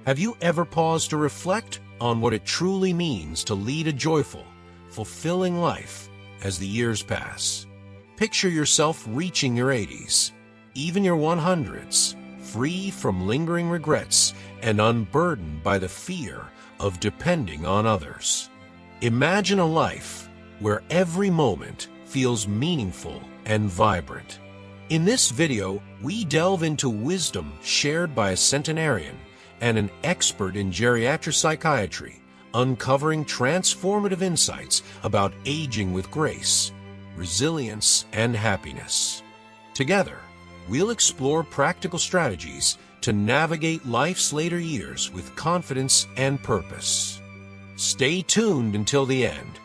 Have you ever paused to reflect on what it truly means to lead a joyful, fulfilling life as the years pass? Picture yourself reaching your 80s, even your 100s, free from lingering regrets and unburdened by the fear of depending on others. Imagine a life where every moment feels meaningful and vibrant. In this video, we delve into wisdom shared by a centenarian and an expert in geriatric psychiatry, uncovering transformative insights about aging with grace, resilience, and happiness. Together, we'll explore practical strategies to navigate life's later years with confidence and purpose. Stay tuned until the end.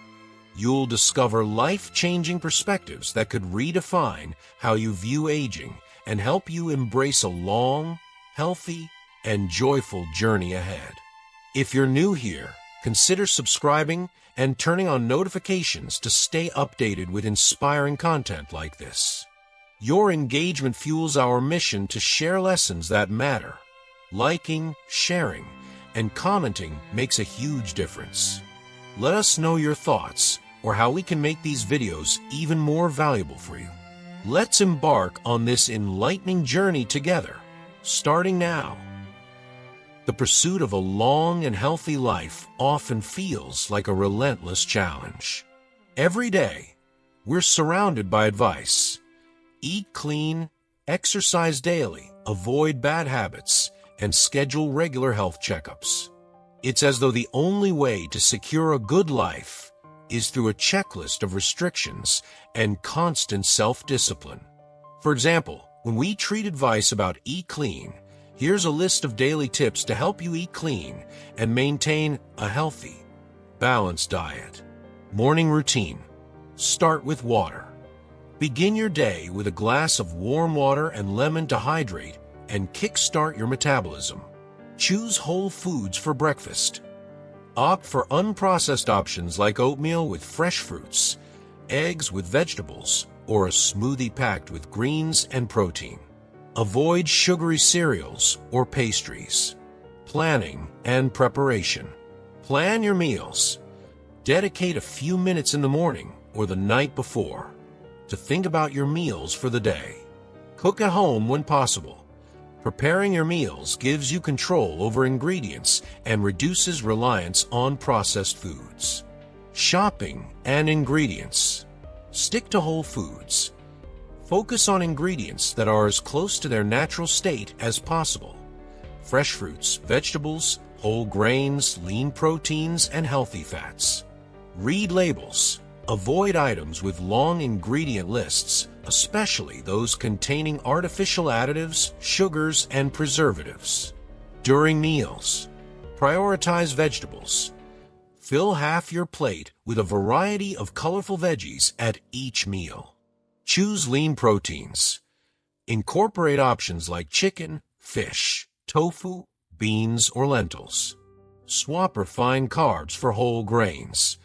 You'll discover life-changing perspectives that could redefine how you view aging and help you embrace a long, healthy, and joyful journey ahead. If you're new here, consider subscribing and turning on notifications to stay updated with inspiring content like this. Your engagement fuels our mission to share lessons that matter. Liking, sharing, and commenting makes a huge difference. Let us know your thoughts or how we can make these videos even more valuable for you. Let's embark on this enlightening journey together, starting now. The pursuit of a long and healthy life often feels like a relentless challenge. Every day, we're surrounded by advice. Eat clean, exercise daily, avoid bad habits, and schedule regular health checkups. It's as though the only way to secure a good life is through a checklist of restrictions and constant self-discipline. For example, when we treat advice about eat clean, here's a list of daily tips to help you eat clean and maintain a healthy, balanced diet. Morning routine. Start with water. Begin your day with a glass of warm water and lemon to hydrate and kickstart your metabolism. Choose whole foods for breakfast. Opt for unprocessed options like oatmeal with fresh fruits, eggs with vegetables, or a smoothie packed with greens and protein. Avoid sugary cereals or pastries. Planning and preparation. Plan your meals. Dedicate a few minutes in the morning or the night before to think about your meals for the day. Cook at home when possible. Preparing your meals gives you control over ingredients and reduces reliance on processed foods. Shopping and ingredients. Stick to whole foods. Focus on ingredients that are as close to their natural state as possible. Fresh fruits, vegetables, whole grains, lean proteins, and healthy fats. Read labels. Avoid items with long ingredient lists, especially those containing artificial additives, sugars, and preservatives. During meals, prioritize vegetables. Fill half your plate with a variety of colorful veggies at each meal. Choose lean proteins. Incorporate options like chicken, fish, tofu, beans, or lentils. Swap refined carbs for whole grains.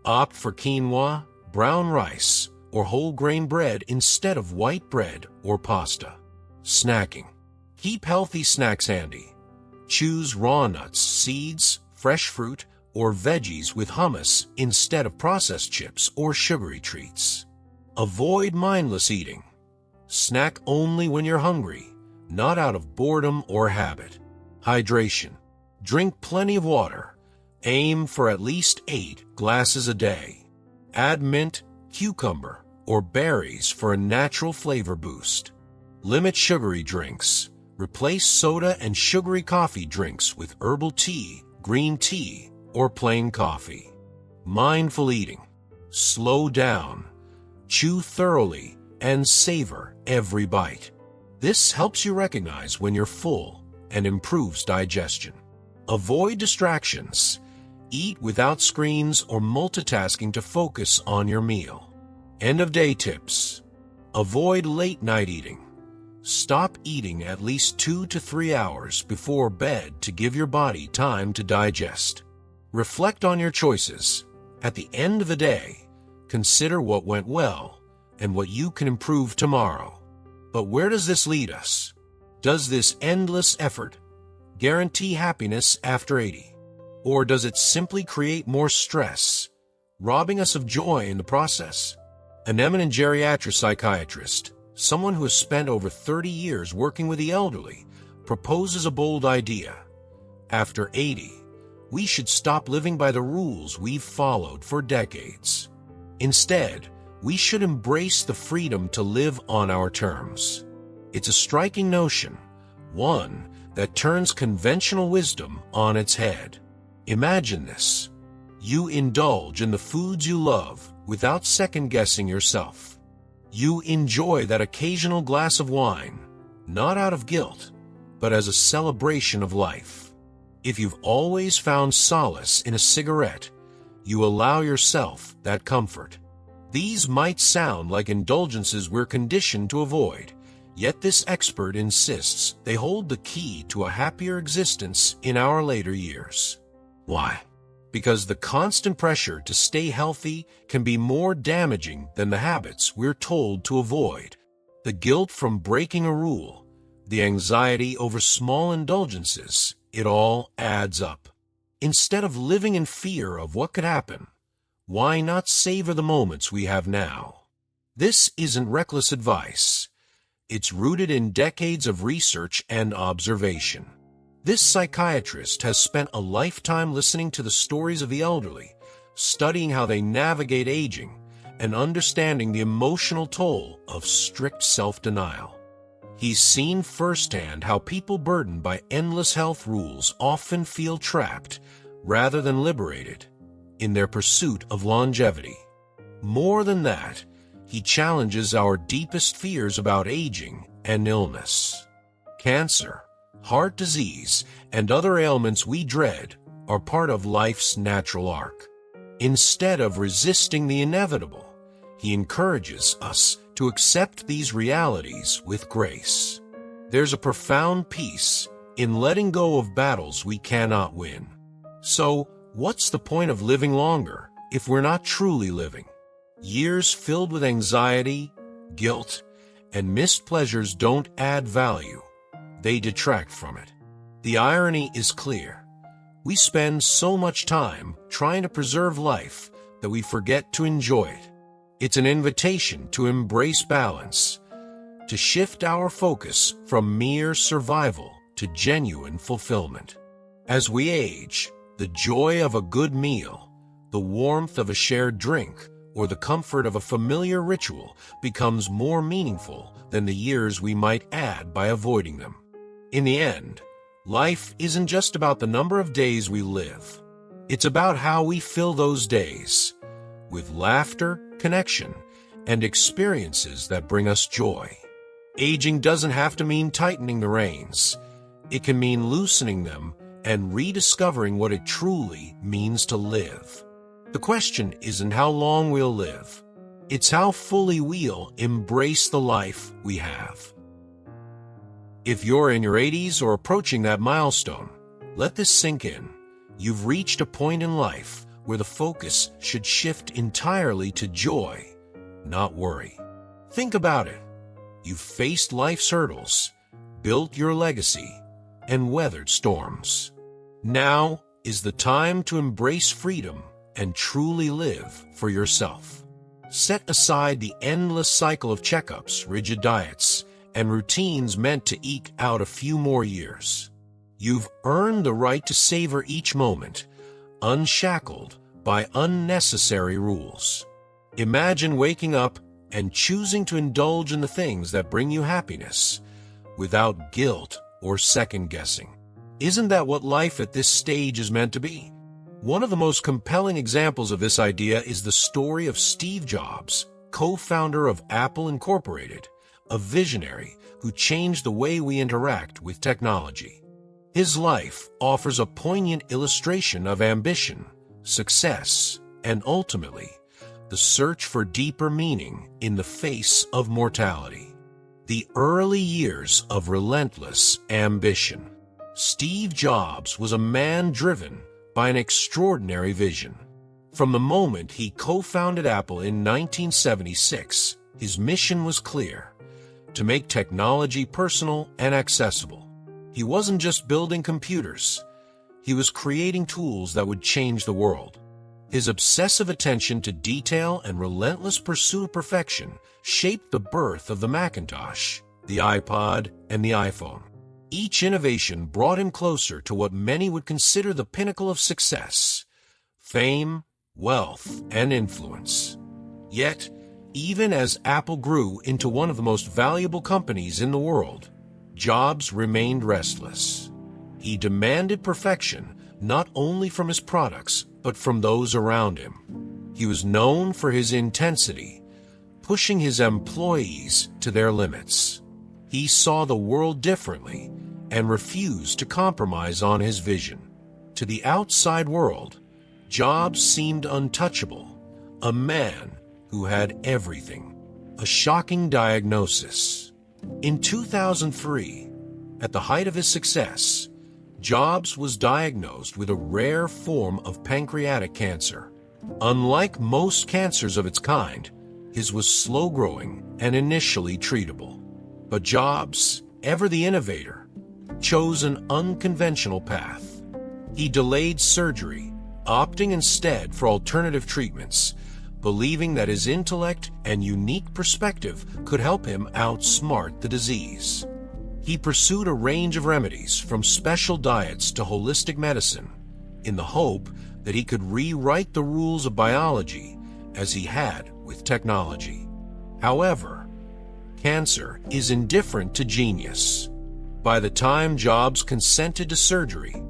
Opt for quinoa, brown rice, or whole grain bread instead of white bread or pasta. Snacking. Keep healthy snacks handy. Choose raw nuts, seeds, fresh fruit, or veggies with hummus instead of processed chips or sugary treats. Avoid mindless eating. Snack only when you're hungry, not out of boredom or habit. Hydration. Drink plenty of water. Aim for at least 8 glasses a day. Add mint, cucumber, or berries for a natural flavor boost. Limit sugary drinks. Replace soda and sugary coffee drinks with herbal tea, green tea, or plain coffee. Mindful eating. Slow down. Chew thoroughly and savor every bite. This helps you recognize when you're full and improves digestion. Avoid distractions. Eat without screens or multitasking to focus on your meal. End-of-day tips. Avoid late-night eating. Stop eating at least 2 to 3 hours before bed to give your body time to digest. Reflect on your choices. At the end of the day, consider what went well and what you can improve tomorrow. But where does this lead us? Does this endless effort guarantee happiness after 80? Or does it simply create more stress, robbing us of joy in the process? An eminent geriatric psychiatrist, someone who has spent over 30 years working with the elderly, proposes a bold idea. After 80, we should stop living by the rules we've followed for decades. Instead, we should embrace the freedom to live on our terms. It's a striking notion, one that turns conventional wisdom on its head. Imagine this. You indulge in the foods you love without second-guessing yourself. You enjoy that occasional glass of wine, not out of guilt, but as a celebration of life. If you've always found solace in a cigarette, you allow yourself that comfort. These might sound like indulgences we're conditioned to avoid, yet this expert insists they hold the key to a happier existence in our later years. Why? Because the constant pressure to stay healthy can be more damaging than the habits we're told to avoid. The guilt from breaking a rule, the anxiety over small indulgences, it all adds up. Instead of living in fear of what could happen, why not savor the moments we have now? This isn't reckless advice. It's rooted in decades of research and observation. This psychiatrist has spent a lifetime listening to the stories of the elderly, studying how they navigate aging, and understanding the emotional toll of strict self-denial. He's seen firsthand how people burdened by endless health rules often feel trapped, rather than liberated, in their pursuit of longevity. More than that, he challenges our deepest fears about aging and illness. Cancer, heart disease, and other ailments we dread are part of life's natural arc. Instead of resisting the inevitable, he encourages us to accept these realities with grace. There's a profound peace in letting go of battles we cannot win. So, what's the point of living longer if we're not truly living? Years filled with anxiety, guilt, and missed pleasures don't add value. They detract from it. The irony is clear. We spend so much time trying to preserve life that we forget to enjoy it. It's an invitation to embrace balance, to shift our focus from mere survival to genuine fulfillment. As we age, the joy of a good meal, the warmth of a shared drink, or the comfort of a familiar ritual becomes more meaningful than the years we might add by avoiding them. In the end, life isn't just about the number of days we live. It's about how we fill those days with laughter, connection, and experiences that bring us joy. Aging doesn't have to mean tightening the reins. It can mean loosening them and rediscovering what it truly means to live. The question isn't how long we'll live. It's how fully we'll embrace the life we have. If you're in your 80s or approaching that milestone, let this sink in. You've reached a point in life where the focus should shift entirely to joy, not worry. Think about it. You've faced life's hurdles, built your legacy, and weathered storms. Now is the time to embrace freedom and truly live for yourself. Set aside the endless cycle of checkups, rigid diets, and routines meant to eke out a few more years. You've earned the right to savor each moment, unshackled by unnecessary rules. Imagine waking up and choosing to indulge in the things that bring you happiness, without guilt or second-guessing. Isn't that what life at this stage is meant to be? One of the most compelling examples of this idea is the story of Steve Jobs, co-founder of Apple Incorporated, a visionary who changed the way we interact with technology. His life offers a poignant illustration of ambition, success, and ultimately, the search for deeper meaning in the face of mortality. The early years of relentless ambition. Steve Jobs was a man driven by an extraordinary vision. From the moment he co-founded Apple in 1976, his mission was clear: to make technology personal and accessible. He wasn't just building computers. He was creating tools that would change the world. His obsessive attention to detail and relentless pursuit of perfection shaped the birth of the Macintosh, the iPod, and the iPhone. Each innovation brought him closer to what many would consider the pinnacle of success: fame, wealth, and influence. Yet, even as Apple grew into one of the most valuable companies in the world, Jobs remained restless. He demanded perfection not only from his products, but from those around him. He was known for his intensity, pushing his employees to their limits. He saw the world differently and refused to compromise on his vision. To the outside world, Jobs seemed untouchable, a man who had everything. A shocking diagnosis. In 2003, at the height of his success, Jobs was diagnosed with a rare form of pancreatic cancer. Unlike most cancers of its kind, his was slow-growing and initially treatable. But Jobs, ever the innovator, chose an unconventional path. He delayed surgery, opting instead for alternative treatments, believing that his intellect and unique perspective could help him outsmart the disease. He pursued a range of remedies, from special diets to holistic medicine, in the hope that he could rewrite the rules of biology as he had with technology. However, cancer is indifferent to genius. By the time Jobs consented to surgery,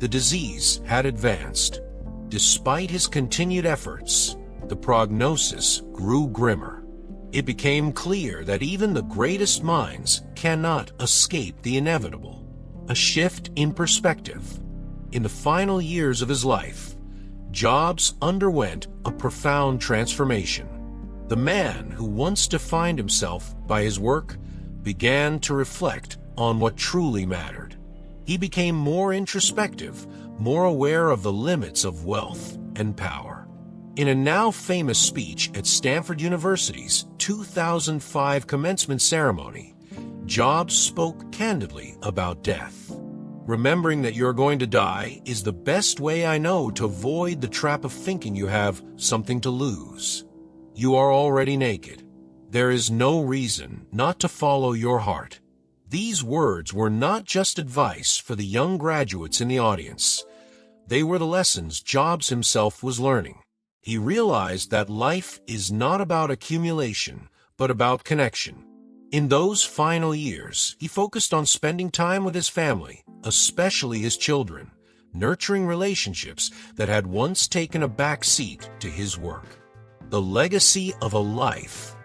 the disease had advanced. Despite his continued efforts, the prognosis grew grimmer. It became clear that even the greatest minds cannot escape the inevitable. A shift in perspective. In the final years of his life, Jobs underwent a profound transformation. The man who once defined himself by his work began to reflect on what truly mattered. He became more introspective, more aware of the limits of wealth and power. In a now famous speech at Stanford University's 2005 commencement ceremony, Jobs spoke candidly about death. Remembering that you're going to die is the best way I know to avoid the trap of thinking you have something to lose. You are already naked. There is no reason not to follow your heart. These words were not just advice for the young graduates in the audience. They were the lessons Jobs himself was learning. He realized that life is not about accumulation, but about connection. In those final years, he focused on spending time with his family, especially his children, nurturing relationships that had once taken a back seat to his work. The legacy of a life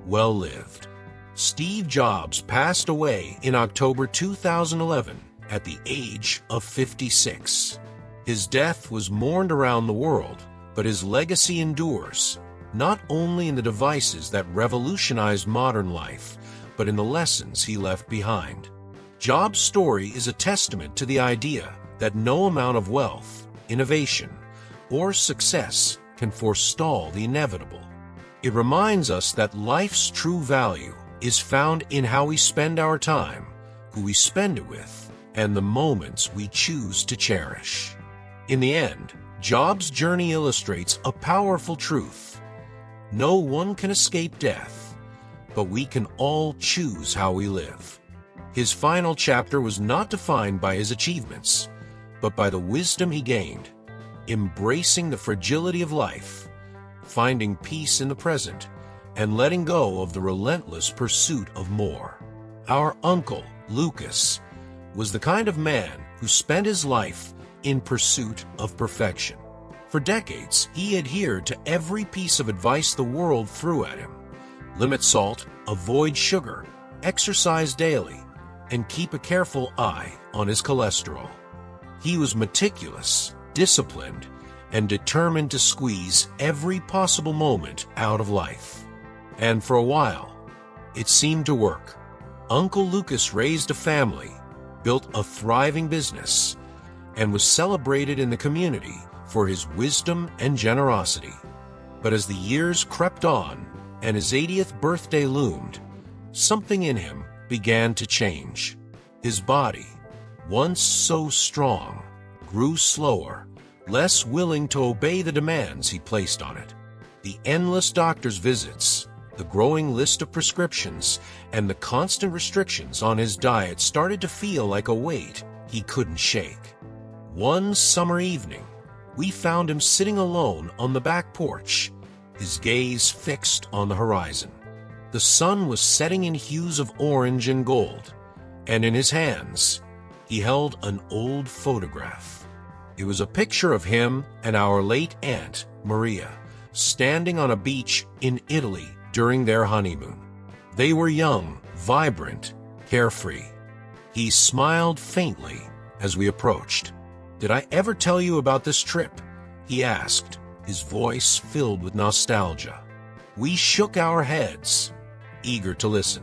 well lived. Steve Jobs passed away in October 2011 at the age of 56. His death was mourned around the world, but his legacy endures, not only in the devices that revolutionized modern life, but in the lessons he left behind. Jobs' story is a testament to the idea that no amount of wealth, innovation, or success can forestall the inevitable. It reminds us that life's true value is found in how we spend our time, who we spend it with, and the moments we choose to cherish. In the end, Jobs' journey illustrates a powerful truth. No one can escape death, but we can all choose how we live. His final chapter was not defined by his achievements, but by the wisdom he gained, embracing the fragility of life, finding peace in the present, and letting go of the relentless pursuit of more. Our uncle, Lucas, was the kind of man who spent his life in pursuit of perfection. For decades, he adhered to every piece of advice the world threw at him. Limit salt, avoid sugar, exercise daily, and keep a careful eye on his cholesterol. He was meticulous, disciplined, and determined to squeeze every possible moment out of life. And for a while, it seemed to work. Uncle Lucas raised a family, built a thriving business, and was celebrated in the community for his wisdom and generosity. But as the years crept on and his 80th birthday loomed, something in him began to change. His body, once so strong, grew slower, less willing to obey the demands he placed on it. The endless doctor's visits, the growing list of prescriptions, and the constant restrictions on his diet started to feel like a weight he couldn't shake. One summer evening, we found him sitting alone on the back porch, his gaze fixed on the horizon. The sun was setting in hues of orange and gold, and in his hands, he held an old photograph. It was a picture of him and our late Aunt, Maria, standing on a beach in Italy during their honeymoon. They were young, vibrant, carefree. He smiled faintly as we approached. "Did I ever tell you about this trip?" he asked, his voice filled with nostalgia. We shook our heads, eager to listen.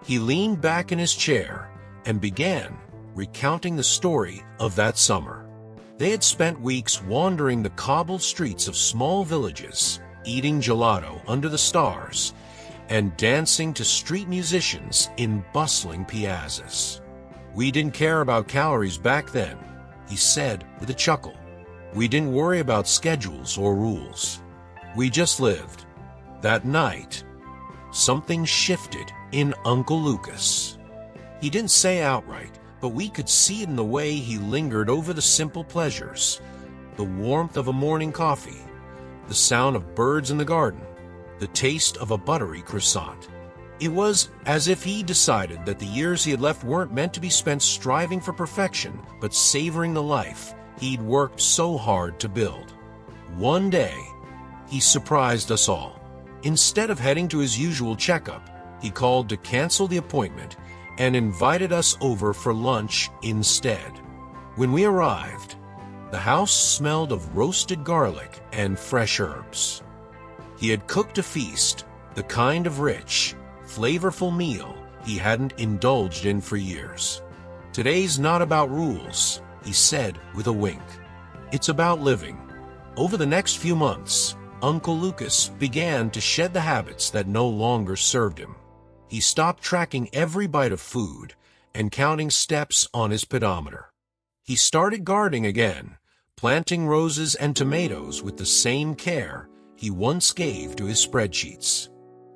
He leaned back in his chair and began recounting the story of that summer. They had spent weeks wandering the cobbled streets of small villages, eating gelato under the stars, and dancing to street musicians in bustling piazzas. "We didn't care about calories back then," he said with a chuckle. "We didn't worry about schedules or rules. We just lived." That night, something shifted in Uncle Lucas. He didn't say outright, but we could see it in the way he lingered over the simple pleasures, the warmth of a morning coffee, the sound of birds in the garden, the taste of a buttery croissant. It was as if he decided that the years he had left weren't meant to be spent striving for perfection, but savoring the life he'd worked so hard to build. One day, he surprised us all. Instead of heading to his usual checkup, he called to cancel the appointment and invited us over for lunch instead. When we arrived, the house smelled of roasted garlic and fresh herbs. He had cooked a feast, the kind of rich, flavorful meal he hadn't indulged in for years. "Today's not about rules," he said with a wink. "It's about living." Over the next few months, Uncle Lucas began to shed the habits that no longer served him. He stopped tracking every bite of food and counting steps on his pedometer. He started gardening again, planting roses and tomatoes with the same care he once gave to his spreadsheets.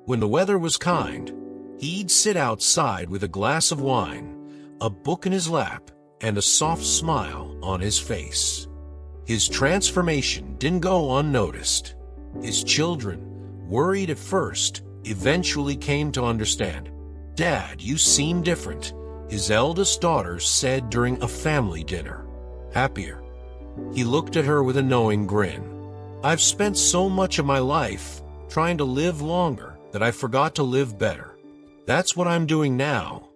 When the weather was kind, he'd sit outside with a glass of wine, a book in his lap, and a soft smile on his face. His transformation didn't go unnoticed. His children, worried at first, eventually came to understand. "Dad, you seem different," his eldest daughter said during a family dinner. "Happier." He looked at her with a knowing grin. "I've spent so much of my life trying to live longer that I forgot to live better. That's what I'm doing now."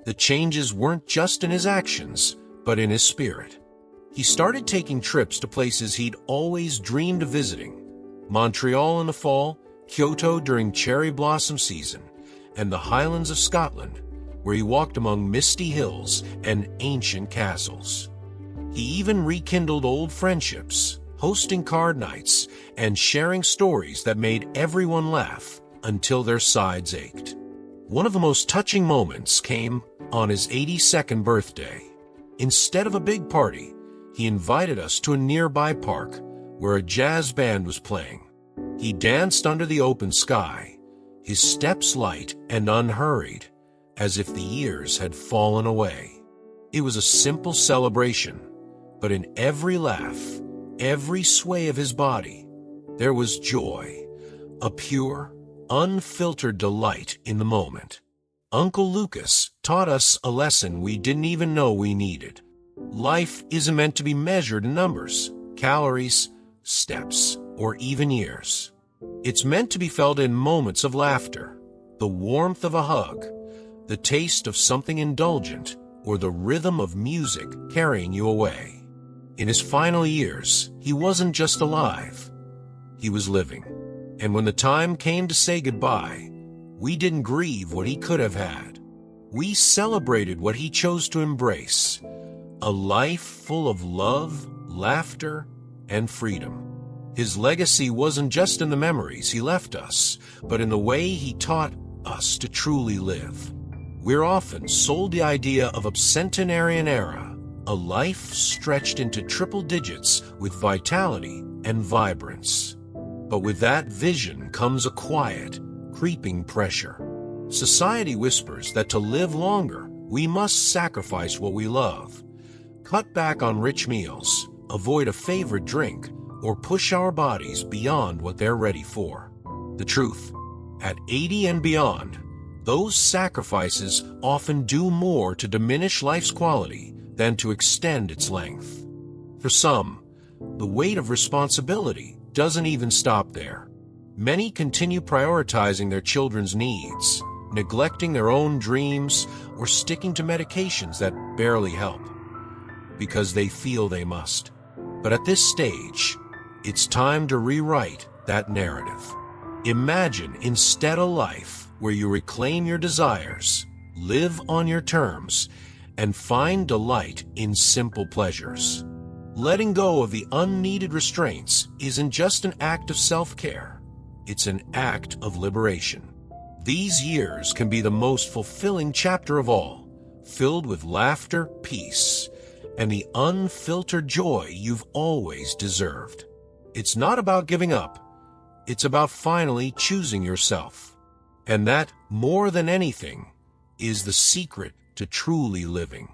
The changes weren't just in his actions, but in his spirit. He started taking trips to places he'd always dreamed of visiting. Montreal in the fall, Kyoto during cherry blossom season, and the Highlands of Scotland, where he walked among misty hills and ancient castles. He even rekindled old friendships, hosting card nights and sharing stories that made everyone laugh until their sides ached. One of the most touching moments came on his 82nd birthday. Instead of a big party, he invited us to a nearby park where a jazz band was playing. He danced under the open sky, his steps light and unhurried, as if the years had fallen away. It was a simple celebration, but in every laugh, every sway of his body, there was joy, a pure, unfiltered delight in the moment. Uncle Lucas taught us a lesson we didn't even know we needed. Life isn't meant to be measured in numbers, calories, steps, or even years. It's meant to be felt in moments of laughter, the warmth of a hug, the taste of something indulgent, or the rhythm of music carrying you away. In his final years, he wasn't just alive, he was living. And when the time came to say goodbye, we didn't grieve what he could have had. We celebrated what he chose to embrace, a life full of love, laughter, and freedom. His legacy wasn't just in the memories he left us, but in the way he taught us to truly live. We're often sold the idea of a centenarian era, a life stretched into triple digits with vitality and vibrance. But with that vision comes a quiet, creeping pressure. Society whispers that to live longer, we must sacrifice what we love, cut back on rich meals, avoid a favorite drink, or push our bodies beyond what they're ready for. The truth, at 80 and beyond, those sacrifices often do more to diminish life's quality than to extend its length. For some, the weight of responsibility doesn't even stop there. Many continue prioritizing their children's needs, neglecting their own dreams, or sticking to medications that barely help, because they feel they must. But at this stage, it's time to rewrite that narrative. Imagine instead a life where you reclaim your desires, live on your terms, and find delight in simple pleasures. Letting go of the unneeded restraints isn't just an act of self-care, it's an act of liberation. These years can be the most fulfilling chapter of all, filled with laughter, peace, and the unfiltered joy you've always deserved. It's not about giving up, it's about finally choosing yourself. And that, more than anything, is the secret to truly living.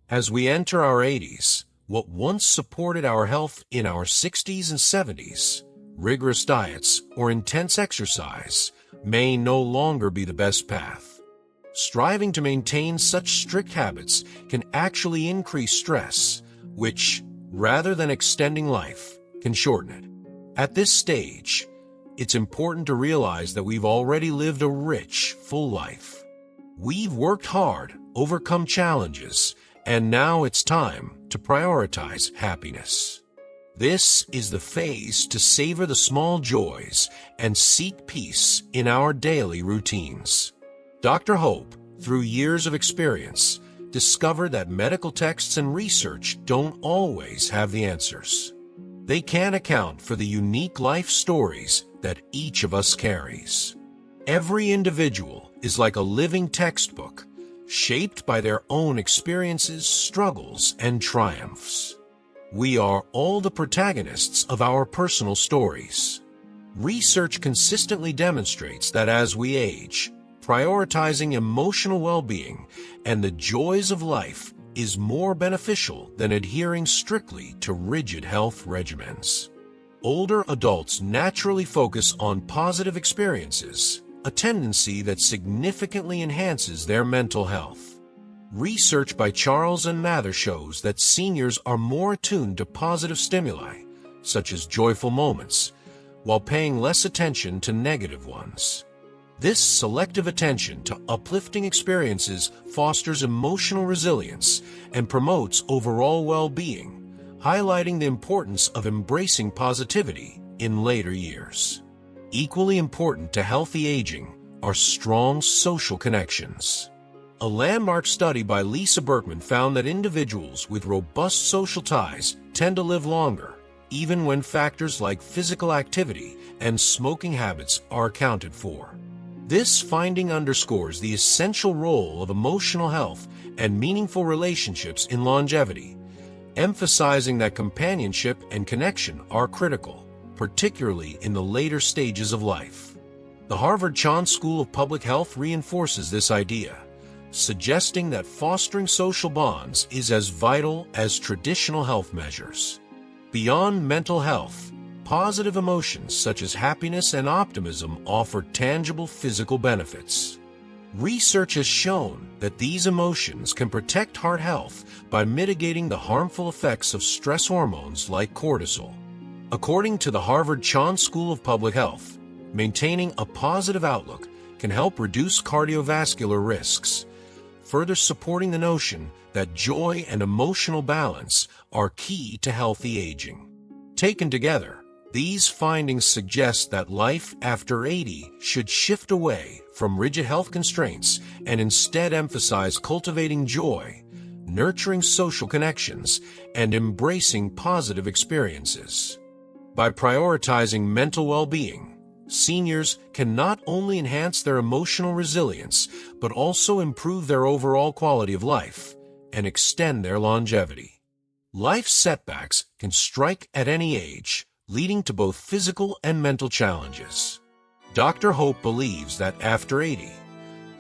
As we enter our 80s, what once supported our health in our 60s and 70s, rigorous diets or intense exercise, may no longer be the best path. Striving to maintain such strict habits can actually increase stress, which, rather than extending life, can shorten it. At this stage, it's important to realize that we've already lived a rich, full life. We've worked hard, overcome challenges, and now it's time to prioritize happiness. This is the phase to savor the small joys and seek peace in our daily routines. Dr. Hope, through years of experience, discovered that medical texts and research don't always have the answers. They can't account for the unique life stories that each of us carries. Every individual is like a living textbook, shaped by their own experiences, struggles, and triumphs. We are all the protagonists of our personal stories. Research consistently demonstrates that as we age, prioritizing emotional well-being and the joys of life is more beneficial than adhering strictly to rigid health regimens. Older adults naturally focus on positive experiences, a tendency that significantly enhances their mental health. Research by Charles and Mather shows that seniors are more attuned to positive stimuli, such as joyful moments, while paying less attention to negative ones. This selective attention to uplifting experiences fosters emotional resilience and promotes overall well-being, highlighting the importance of embracing positivity in later years. Equally important to healthy aging are strong social connections. A landmark study by Lisa Berkman found that individuals with robust social ties tend to live longer, even when factors like physical activity and smoking habits are accounted for. This finding underscores the essential role of emotional health and meaningful relationships in longevity, emphasizing that companionship and connection are critical, particularly in the later stages of life. The Harvard Chan School of Public Health reinforces this idea, suggesting that fostering social bonds is as vital as traditional health measures. Beyond mental health, positive emotions such as happiness and optimism offer tangible physical benefits. Research has shown that these emotions can protect heart health by mitigating the harmful effects of stress hormones like cortisol. According to the Harvard Chan School of Public Health, maintaining a positive outlook can help reduce cardiovascular risks, further supporting the notion that joy and emotional balance are key to healthy aging. Taken together, these findings suggest that life after 80 should shift away from rigid health constraints and instead emphasize cultivating joy, nurturing social connections, and embracing positive experiences. By prioritizing mental well-being, Seniors can not only enhance their emotional resilience, but also improve their overall quality of life and extend their longevity. Life setbacks can strike at any age, leading to both physical and mental challenges. Dr. Hope believes that after 80,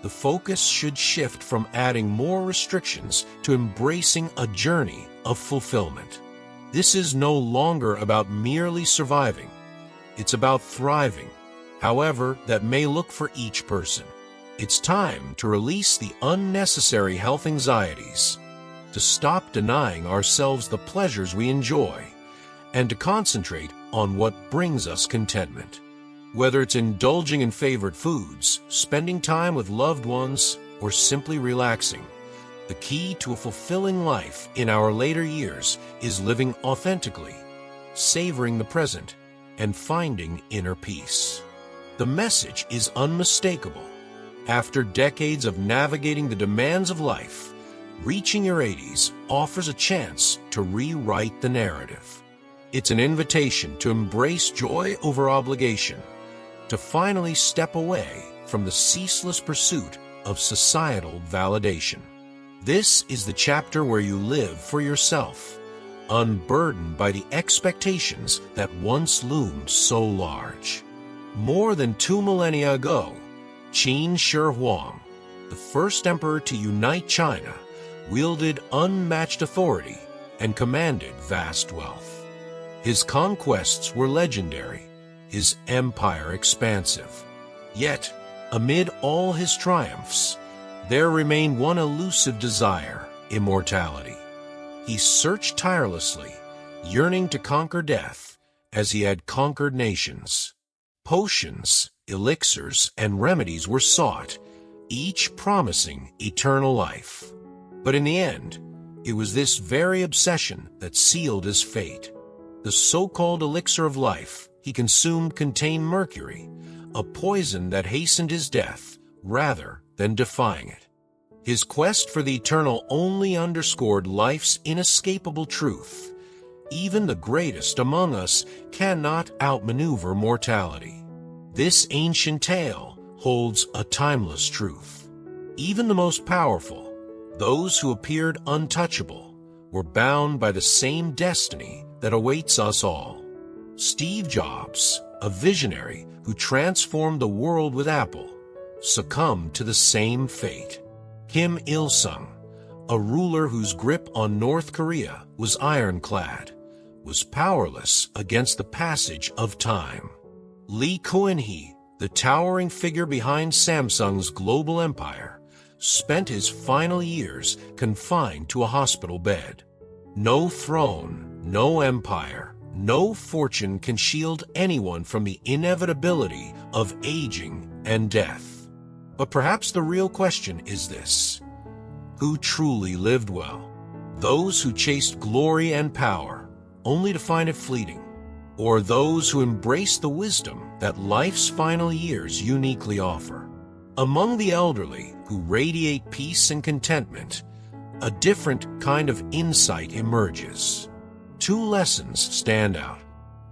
the focus should shift from adding more restrictions to embracing a journey of fulfillment. This is no longer about merely surviving. It's about thriving, however that may look for each person. It's time to release the unnecessary health anxieties, to stop denying ourselves the pleasures we enjoy, and to concentrate on what brings us contentment. Whether it's indulging in favorite foods, spending time with loved ones, or simply relaxing, the key to a fulfilling life in our later years is living authentically, savoring the present, and finding inner peace. The message is unmistakable. After decades of navigating the demands of life, reaching your 80s offers a chance to rewrite the narrative. It's an invitation to embrace joy over obligation, to finally step away from the ceaseless pursuit of societal validation. This is the chapter where you live for yourself, unburdened by the expectations that once loomed so large. More than 2 millennia ago, Qin Shi Huang, the first emperor to unite China, wielded unmatched authority and commanded vast wealth. His conquests were legendary, his empire expansive. Yet, amid all his triumphs, there remained one elusive desire: immortality. He searched tirelessly, yearning to conquer death as he had conquered nations. Potions, elixirs, and remedies were sought, each promising eternal life. But in the end, it was this very obsession that sealed his fate. The so-called elixir of life he consumed contained mercury, a poison that hastened his death rather than defying it. His quest for the eternal only underscored life's inescapable truth. Even the greatest among us cannot outmaneuver mortality. This ancient tale holds a timeless truth. Even the most powerful, those who appeared untouchable, were bound by the same destiny that awaits us all. Steve Jobs, a visionary who transformed the world with Apple, succumbed to the same fate. Kim Il-sung, a ruler whose grip on North Korea was ironclad, was powerless against the passage of time. Lee Kuan-hee, the towering figure behind Samsung's global empire, spent his final years confined to a hospital bed. No throne, no empire, no fortune can shield anyone from the inevitability of aging and death. But perhaps the real question is this: who truly lived well? Those who chased glory and power, only to find it fleeting, or those who embraced the wisdom that life's final years uniquely offer? Among the elderly who radiate peace and contentment, a different kind of insight emerges. 2 lessons stand out.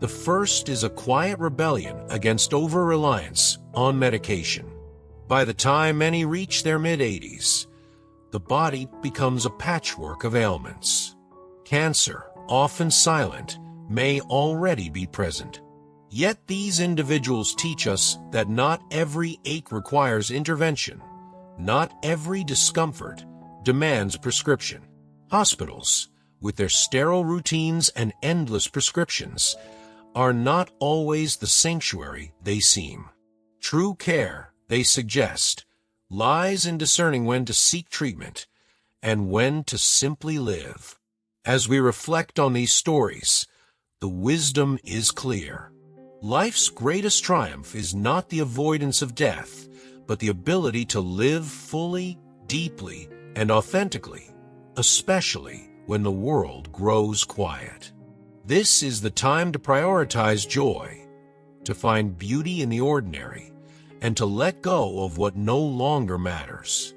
The first is a quiet rebellion against over-reliance on medication. By the time many reach their mid-80s, the body becomes a patchwork of ailments. Cancer, often silent, may already be present. Yet these individuals teach us that not every ache requires intervention. Not every discomfort demands prescription. Hospitals, with their sterile routines and endless prescriptions, are not always the sanctuary they seem. True care, they suggest, lies in discerning when to seek treatment and when to simply live. As we reflect on these stories, the wisdom is clear. Life's greatest triumph is not the avoidance of death, but the ability to live fully, deeply, and authentically, especially when the world grows quiet. This is the time to prioritize joy, to find beauty in the ordinary, and to let go of what no longer matters.